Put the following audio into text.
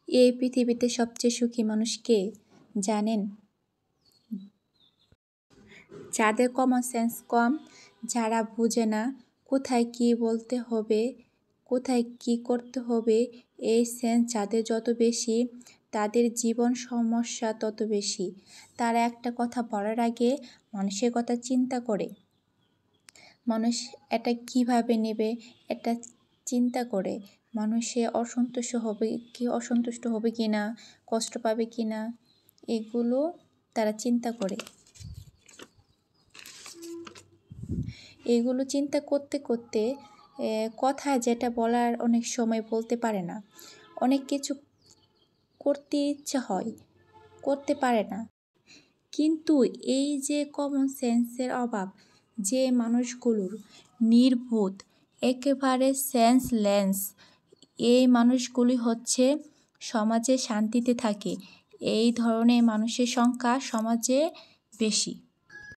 এই পৃথিবীতে সবচেয়ে সুখী মানুষ কে জানেন? যাদের কমন সেন্স কম, যারা বুঝে না কোথায় কি বলতে হবে, কোথায় কি করতে হবে। এই সেন্স যাদের যত বেশি, তাদের জীবন সমস্যা তত বেশি। তারা একটা কথা বলার আগে মানুষের কথা চিন্তা করে, মানুষ এটা কিভাবে নেবে এটা চিন্তা করে, মানুষে অসন্তুষ্ট হবে কি না, কষ্ট পাবে কি না, এগুলো তারা চিন্তা করে। এগুলো চিন্তা করতে করতে কথা যেটা বলার অনেক সময় বলতে পারে না। অনেক কিছু করতে ইচ্ছা হয়, করতে পারে না। কিন্তু এই যে কমন সেন্সের অভাব, যে মানুষগুলোর নির্বোধ, একেবারে সেন্সলেস, এই মানুষগুলি হচ্ছে সমাজে শান্তিতে থাকে। এই ধরনের মানুষের সংখ্যা সমাজে বেশি।